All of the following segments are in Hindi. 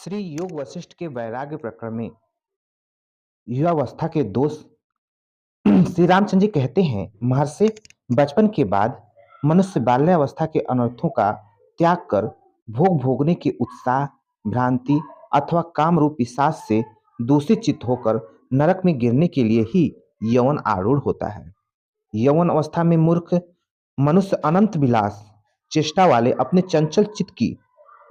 श्री योग वशिष्ठ के वैराग्य प्रकरण में युवावस्था के दोष श्री रामचंद्र जी कहते हैं, महर्षि, बचपन के बाद मनुष्य बाल्यावस्था के अनर्थों का त्याग कर भोग भोगने के उत्साह, भ्रांति अथवा काम रूप पिशाच से दूषित चित्त होकर नरक में गिरने के लिए ही यौवन आरूढ़ होता है। यौवन अवस्था में मूर्ख मनुष्य अनंत विलास चेष्टा वाले अपने चंचल चित्त की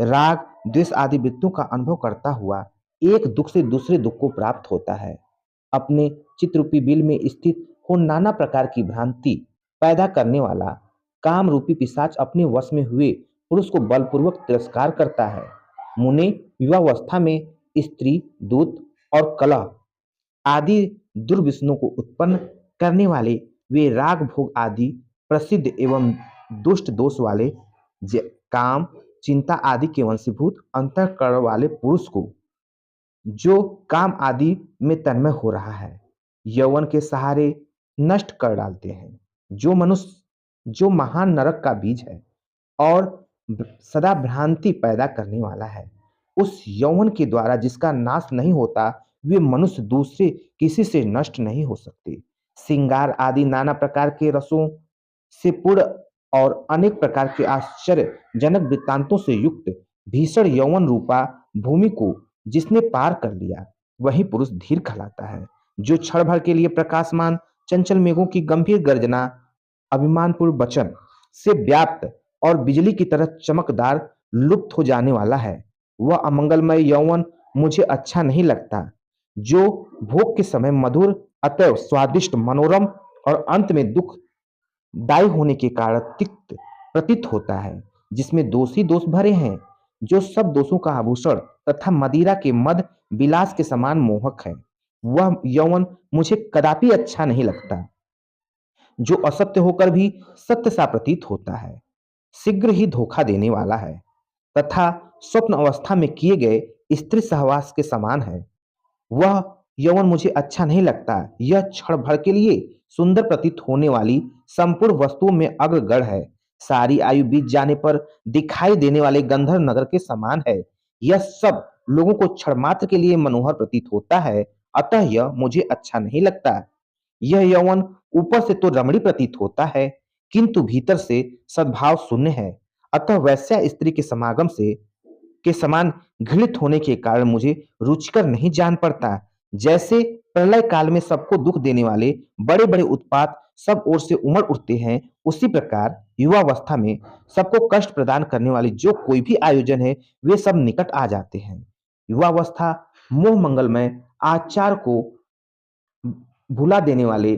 राग, द्वेष आदि वृत्तियों का अनुभव करता हुआ एक दुख से दूसरे दुख को प्राप्त होता है। अपने चित्रूपी बिल में स्थित हो नाना प्रकार की भ्रांति पैदा करने वाला काम रूपी पिशाच अपने वश में हुए पुरुष को बलपूर्वक तिरस्कार करता है। मुने युवावस्था में स्त्री, दूत और कलह आदि दुर्विष्णु को उत्पन्न करने वाले वे राग भोग आदि प्रसिद्ध एवं दुष्ट दोष वाले काम, चिंता आदि के वंशीभूत अंतःकरण वाले पुरुष को जो काम आदि में तन्मय हो रहा है, यौवन के सहारे नष्ट कर डालते हैं। जो महान नरक का बीज है और सदा भ्रांति पैदा करने वाला है, उस यौवन के द्वारा जिसका नाश नहीं होता, वे मनुष्य दूसरे किसी से नष्ट नहीं हो सकते। श्रृंगार आदि नाना प्रकार के रसों से पूर्ण और अनेक प्रकार के आश्चर्यजनक वृत्तांतों से युक्त भीषण यौवन रूपा भूमि को जिसने पार कर लिया, वही पुरुष धीर कहलाता है। जो क्षण भर के लिए प्रकाशमान चंचल मेघों की गंभीर गर्जना, अभिमानपूर्ण वचन से व्याप्त और बिजली की तरह चमकदार लुप्त हो जाने वाला है, वह अमंगलमय यौवन मुझे अच्छा नहीं लगता। जो भोग के समय मधुर, अतएव स्वादिष्ट, मनोरम और अंत में दुख दायी होने के कारण तिक्त प्रतीत होता है, जिसमें दोष ही दोष भरे हैं, जो सब दोषों का आभूषण तथा मदिरा के मद विलास के समान मोहक है, वह यौवन मुझे कदापि अच्छा नहीं लगता। जो असत्य होकर भी सत्य सा प्रतीत होता है, शीघ्र ही धोखा देने वाला है तथा स्वप्न अवस्था में किए गए स्त्री सहवास के समान है, वह यौवन मुझे अच्छा नहीं लगता। यह क्षण भर के लिए सुंदर प्रतीत होने वाली संपूर्ण वस्तुओं में अग्रगण्य है, सारी आयु बीत जाने पर दिखाई देने वाले गंधर्व नगर के समान है। यह सब लोगों को क्षण मात्र के लिए मनोहर प्रतीत होता है, अतः यह मुझे अच्छा नहीं लगता। यह यौवन ऊपर से तो रमणी प्रतीत होता है, किंतु भीतर से सद्भाव शून्य है, अतः वैश्या स्त्री के समागम से के समान घृणित होने के कारण मुझे रुचिकर नहीं जान पड़ता। जैसे प्रलय काल में सबको दुख देने वाले बड़े बड़े उत्पात सब ओर से उमड़ उठते हैं, उसी प्रकार युवावस्था में सबको कष्ट प्रदान करने वाले जो कोई भी आयोजन है, वे सब निकट आ जाते हैं। युवावस्था मोह मंगलमय आचार को भुला देने वाले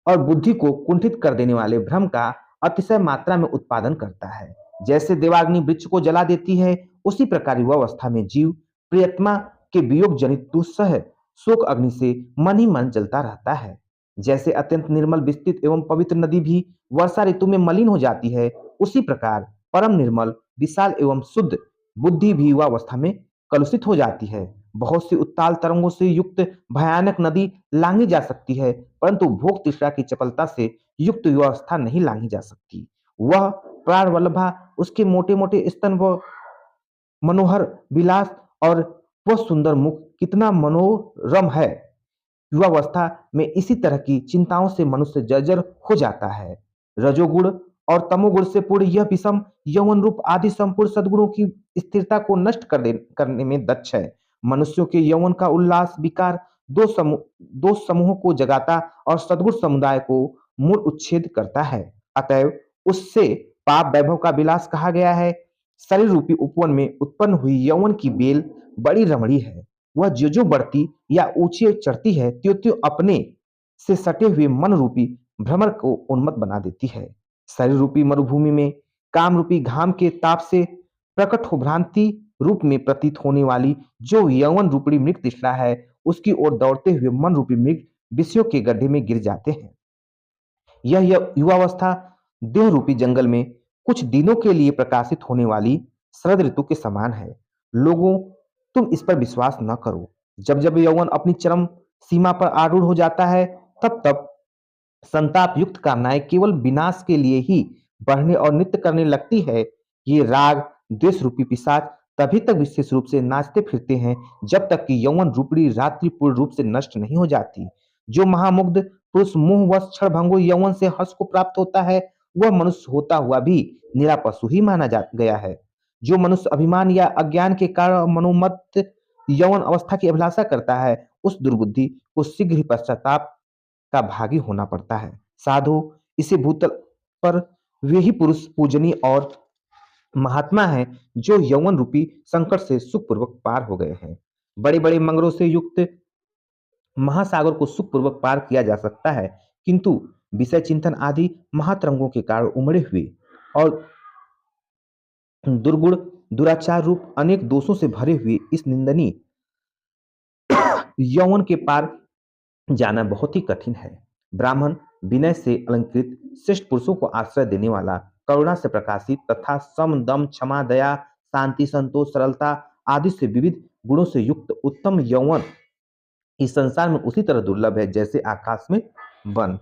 और बुद्धि को कुंठित कर देने वाले भ्रम का अतिशय मात्रा में उत्पादन करता है। जैसे देवाग्नि वृक्ष को जला देती है, उसी प्रकार युवावस्था में जीव प्रियतमा के वियोग जनित दुस्सह शोक अग्नि से मन ही मन जलता रहता है। जैसे अत्यंत निर्मल, विस्तृत एवं पवित्र नदी भी वर्षा ऋतु में मलिन हो जाती है, उसी प्रकार परम निर्मल, विशाल एवं शुद्ध बुद्धि भी युवावस्था में कलुषित हो जाती है। बहुत सी उत्ताल तरंगों से युक्त भयानक नदी लांघी जा सकती है, परंतु भोग तृष्णा की चपलता से युक्त युवावस्था नहीं लांघी जा सकती। वह प्राण वल्लभा, उसके मोटे मोटे स्तन व मनोहर विलास और वह सुंदर मुख कितना मनोरम है। युवावस्था में इसी तरह की चिंताओं से मनुष्य जर्जर हो जाता है। रजोगुण और तमोगुण से पूर्ण यह विषम यौवन रूप आदि संपूर्ण सद्गुणों की स्थिरता को नष्ट करने में दक्ष है। मनुष्यों के यौवन का उल्लास विकार दो समूहों को जगाता और सद्गुण समुदाय को मूल उच्छेद करता है। अतएव उससे पाप वैभव का विलास कहा गया है। शरीर रूपी उपवन में उत्पन्न हुई यौवन की बेल बड़ी रमणी है। वह जो जो बढ़ती या ऊंचे चढ़ती है, त्यों त्यों अपने से सटे हुए मन रूपी भ्रमर को उन्मत्त बना देती है। शरीर रूपी मरुभूमि में काम रूपी घाम के ताप से प्रकट हो भ्रांति रूप में प्रतीत होने वाली जो यौवन रूपी मृग तृष्णा है, उसकी ओर दौड़ते हुए मन रूपी मृग विषयों के गड्ढे में गिर जाते हैं। यह युवावस्था देह रूपी जंगल में कुछ दिनों के लिए प्रकाशित होने वाली शरद ऋतु के समान है। लोगों, तुम इस पर विश्वास न करो। जब जब यौवन अपनी चरम सीमा पर आरूढ़ हो जाता है, तब तब संताप युक्त कामनाएं केवल विनाश के लिए ही बढ़ने और नृत्य करने लगती है। ये राग द्वेष रूपी पिशाच तभी तक विशेष रूप से नाचते फिरते हैं जब तक कि यौवन रूपी रात्रि पूर्ण रूप से नष्ट नहीं हो जाती। जो महामुग्ध पुरुष मोहवश क्षणभंगुर यौवन से हर्ष को प्राप्त होता है, वह मनुष्य होता हुआ भी निरा पशु ही माना जा गया है। जो मनुष्य अभिमान या अज्ञान के कारण मनोमत यौवन अवस्था की अभिलाषा करता है, उस दुर्बुद्धि को शीघ्र ही पश्चाताप का भागी होना पड़ता है। साधु इसे भूतल पर वे ही पुरुष पूजनीय और महात्मा हैं जो यौवन रूपी संकट से सुखपूर्वक पार हो गए हैं। बड़े बड़े मंगरों से युक्त महासागर को सुखपूर्वक पार किया जा सकता है, किंतु विषय चिंतन आदि महातरंगों के कारण उमड़े हुए और दुर्गुण दुराचार रूप अनेक दोषों से भरे हुए इस निंदनीय यौवन के पार जाना बहुत ही कठिन है। ब्राह्मण विनय से अलंकृत श्रेष्ठ पुरुषों को आश्रय देने वाला, करुणा से प्रकाशित तथा सम दम क्षमा दया शांति संतोष सरलता आदि से विविध गुणों से युक्त उत्तम यौवन इस संसार में उसी तरह दुर्लभ है जैसे आकाश में वन।